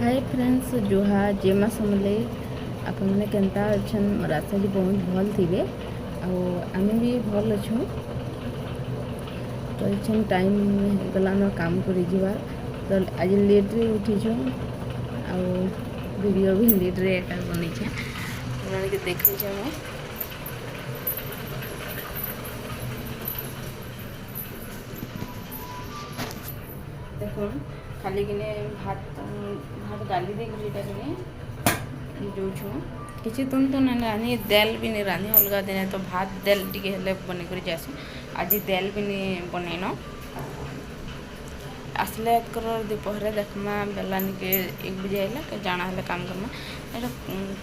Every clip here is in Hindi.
हाय फ्रेंड्स जुहा जेमा समले आपने केनता अच्छन रास्ता जी बहुत भल थे आम भी भल अच्छु तो अच्छन टाइम गलान काम कर तो आज लेट रे उठीछु आ वीडियो भी लेट रे बनी देखे देखो खाली किने भात भात डाली दे गुरीटा किने जो किसी तुम तो ना रानी दाल भी नहीं रानी अलग दिन तो भात दाल टी हेल्ले बन कर जासु आज दाल भी नहीं बनईन आसले कर दोपहर देखमा बेलानी के 1 बजे आइला जाना है काम करमा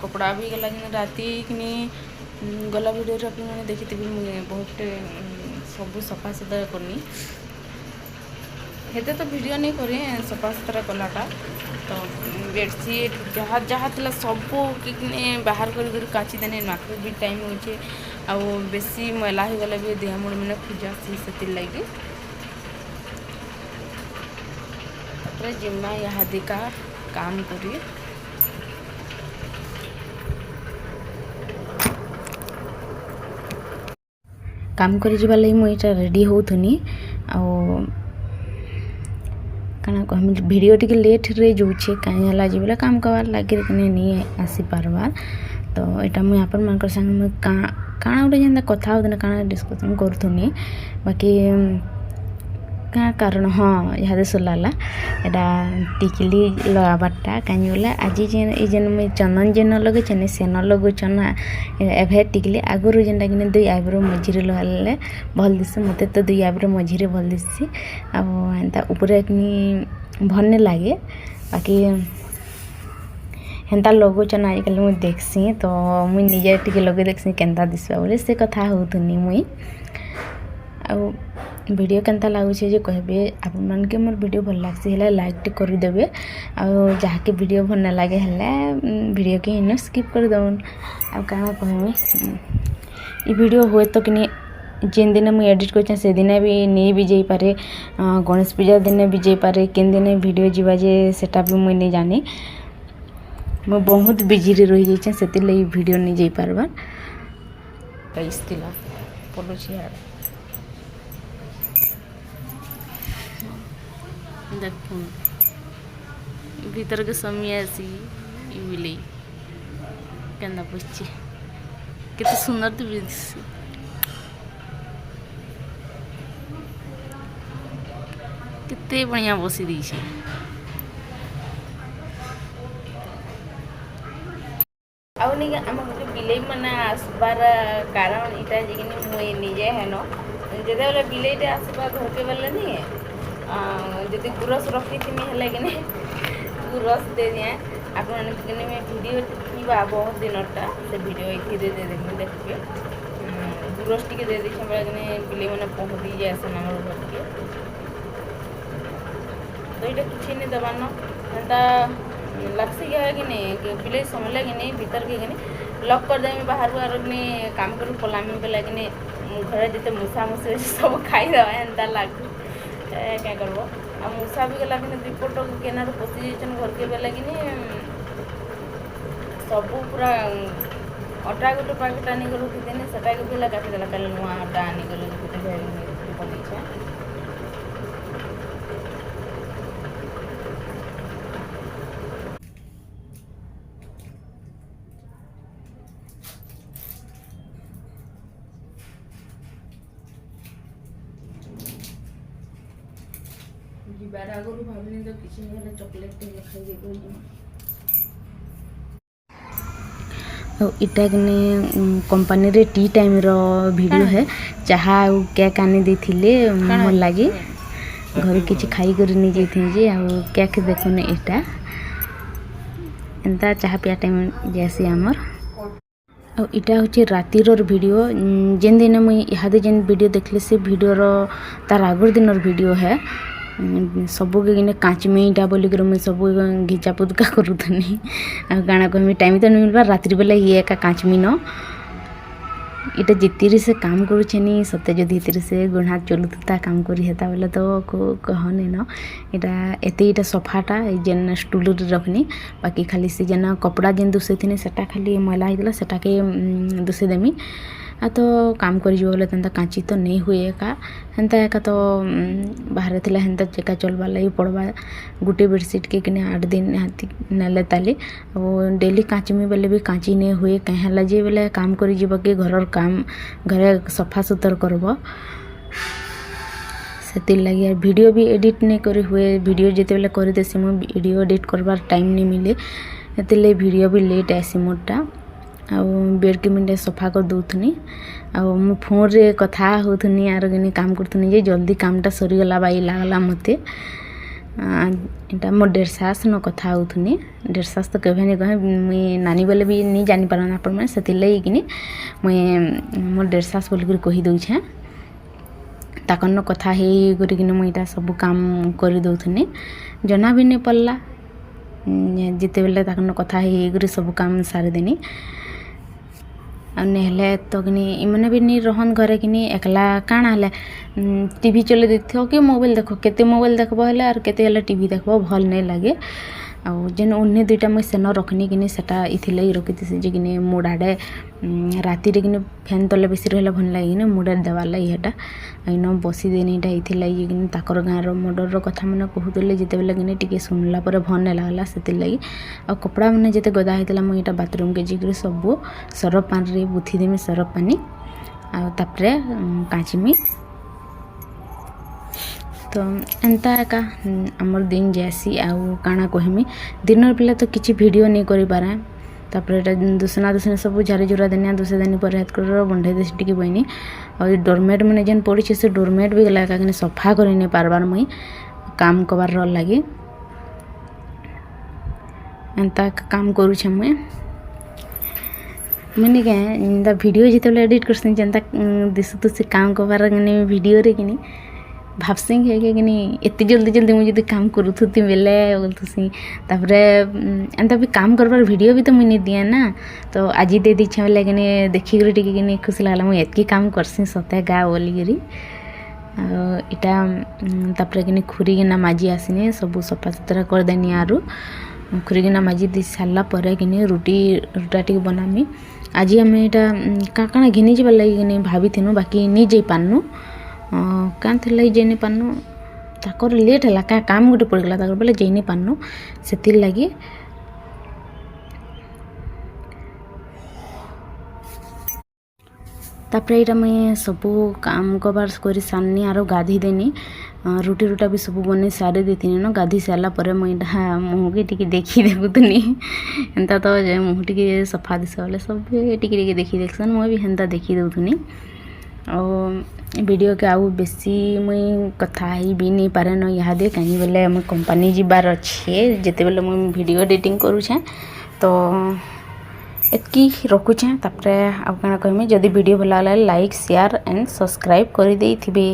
कपड़ा भी गला राति कि गला वीडियो मैंने देखी मुझे बहुत सब सफा सुतरा करनी हेते तो वीडियो नहीं करी सफा सुतरा कलाटा तो बेडसीट जहाँ जहाँ थी सब बाहर कर काची देने नाक भी टाइम होचे आ बेसी मैला हो गला भी देह मुड़ मैंने खुजा से लगे जिम्मा यहाँ दिका काम करी काम कर जीवा लगी मुझे रेडी होथुनी आ काना कहमी वीडियो टिके लेट रे जोछे कहीं हला जी बोले काम करवार लगे नहीं आसी पारबार तो यहाँ मुझे आपण मान संग काना गोटे जेनता कथा होते काना डिस्कसन करूनी बाकी क्या कारण हाँ यहाँ सरला टिकली लगाबारटा कहीं बोले आज जेन मुझे चंदन जेन लगे से न लगुचन एभे टिकली आगुरी जेनटा कि 2 आईब्रो मझीरे लगाले भल दिशे मत तो 2 आईब्रो मझीरे भल दिशे आंता ऊपर भल नहीं लगे बाकी हेन्ता लगुचन आजिकल मुझे देखसी तो मुझे निजे टिके लगे देखसी केन्ता दिशा बोले से कथा होथुनी मुई आ वीडियो केन्ता लगुचे जे कहबे आपन मन के मोर वीडियो भल लागसी हेला लाइक टे कर देबे आ जहा के वीडियो भल न लागे हेला वीडियो के इन स्किप कर दउन आ काना कहबे ई वीडियो होय तो कि जेन दिन मुझे एडिट कर से दिन भी नहीं भी जाई पारे गणेश पूजा दिन भी जाई पारे केन दिन वीडियो जीवा जे सेटा भी मुझे नहीं जानी मैं बहुत बिजी रे रही जाइछे सेति लई वीडियो नहीं जाई पारबार कइस तिला पलोछि यार देखुन भीतर के समियासी इविली केंदा बसछि केते सुंदर तो दिसछि केते बढ़िया बसी दी छे आउ नहीं आम बिलई मैंने आसबार कारण इटा जे मुई निजे हेन जदे बोले बिलईटा आसबा घर के बेले नहीं जदि गुरस रखी थी है कि गुरस दे दिए आप वीडियो थी बहुत दिन से वीडियो ये दे देखिए गुरस टी दे दी बिले मैंने पहुँची जाए घर के तो ये किसी नहीं देवान एंता लग्सी क्या है कि नहीं बिले समझले कि नहीं भीतर के लक कर दे बाहर बाहर काम कर पलामी पे लगे घर जिते मूसा मुसी सब खाईदे एंता लग क्या करब आ मूसा भी गला कि रिपोर्ट केनार पशि जाइछन घर के बेला कि सब पूरा अटा गोटे पैकेट आनी गलु दिन सेटा के बेला काटिदेला कल नुआ अटा आनी गलु गोटे बनीछे जीवार आगुरी भाविनी तो किसी नहीं चॉकलेट खाई इटा कि कंपनी रे टी टाइम रो वीडियो है चाहा केक आनी देथिले मोर लागी घर किछि खाई कर नहीं जाइथि जे आ केक देखुने इटा एंता चाहा पिया टाइम जैसे आमर इटा हूँ रातिर वीडियो जेन दिन मुई इहादे जेन वीडियो देखले से वीडियोर तार आगर दिन वीडियो है सबू के काचमीटा बोलिक मुझे सब घिचा पुदका करूथनी आ गाना कहमी टाइम तो नहीं मिलवा रात्रि बेला ये एका काचमी न इटा जितिरी से काम करूछेनी सत्य जदि इतिरी से गोड़ हाथ चलुता काम करी हेता बोले तो कहने न इटा एते इटा सफाटा जेन स्टूल रखनी बाकी खाली से जेन कपड़ा जेन दुसे थी सेटा खाली मैला होता सेटा के दुसे देमी आ तो काम कर बोले तेंता कांची तो नहीं हुए एका हेन्ता एका तो बाहर थिला हेन्ता चेका चलवा लगी पड़वा गुटे बेडसीट के किने 8 दिन हाथी नेले ताली और डेली कांचमी बेले भी कांची नहीं हुए कहीं लजे बेले काम कर के घर काम घरे सफा सुतर करब से लगे वीडियो भी एडिट नहीं करी हुए वीडियो जिते बेले कर देसी मु वीडियो एडिट करबार टाइम नहीं मिले से वीडियो भी लेट आसी मोरटा आ बेड के मिनटे सफा कर दूथनी आ मु फोन रे कथा होथनी आर गनी काम करथनी जे जल्दी कामटा सरीगला बाई लागला मते इटा मो 1.5 सास न कथा होथनी 1.5 सास तो कभे नहीं कहे मुई नानी बेले भी नहीं जानी पारन आपण में से लगी कि मुई मो 1.5 सास बोल कही दउछे ताकन कथा हे करिकिन मुई इटा सब काम कर दउथनी जना भी नहीं पड़ला जिते बेले ताकन कथा हे सब काम सारी देनी नेहले तो कि मैंने भी नहीं रहन घरे कि एकला काଣା हेले टीवी चले देखो कि मोबाइल देखो केते मोबाइल देखबो हेले और केते हेले टीवी देखबो भल नहीं लगे आ जेन उन्हें दुईटा मुझे सेन रखनी कि सेटा इथिले रखी जे कि मुड़ाडे राति रे कि फैन तले बेसी रहले भल लगे कि मुड़ा देवार लगी हेटा इन बसी देनी इटा इथिले कि ताकर गाँव मर्डर कथा मैंने कहूले जिते बेले कि टिके शुणला भल नहीं लगला से लगी आ कपड़ा मैंने जिते गदा होता मुझे यहाँ बाथरूम के जी सब सरफ पानी रे बुथी देमी सरफ पानी आउे काचमी तो एंता एका आमर दिन जैसी आउ काଣା कहमी दिन बेला तो किसी वीडियो नहीं करि पारे तापर दुसना सब झारी झुरा देनी दुसे देनी पर हाथ कर बंधे देसी टिके बहनी और डोरमेट मैंने जेन पड़ी से डोरमेट भी गला कि सफा कर नहीं पारबार मुई काम कबार लगी एंता काम करुछे मुई मैंने क्या वीडियो जिते एडिट करसी जेनता दिशु से काम कबार वीडियो रे कि भाबसी है कि एत जल्दी जल्दी मुझे जो काम करूथी बेले बोलथुसी तापर एंता भी काम करबार वीडियो भी तो मुझे नहीं दिए ना तो आज दे दीछे बोले कि देखिक टिके खुशी लगला मुझे एतकी काम करसी सते गा बोलिकी इटा तापर कि खुरीकिना माजी आसनी सब सफा सुतरा करदेनी आरु खुरीकिना माजी दी सारा पर कि रुटा टी बनामी आज आम यहाँ काଣା घिनी जाबार लगी भाभी थी बाकी नहीं जा पारनु क्या लगी जाई नहीं पारनु ताकर लेट है क्या काम गोटे पड़गला ताकर बोले जाई नहीं पारनु से लगी तापर यहाँ मुझे सब काम कबार कर सारनी आरो गाधी देनी रुटी रुटा भी सब बन सारी देती न गाधी सारा पर मुझे मुँह के टी देखी देखुनी एंता तो मुँह टी सफा दिस बोले सब टी देखी देखसन मुझे भी हेन्ता देखी दउथुनी और वीडियो के आउ बेसी मुई कथा ही भी नहीं पारे न इहादे कहीं बोले मुझे कंपनी जीबार अच्छे जिते बेले मुझे वीडियो एडिटिंग करूछे तो एतकी रखुछे तापर आ कहमी जदि वीडियो भल लगे लाइक शेयर एंड सब्सक्राइब कर देथिबे।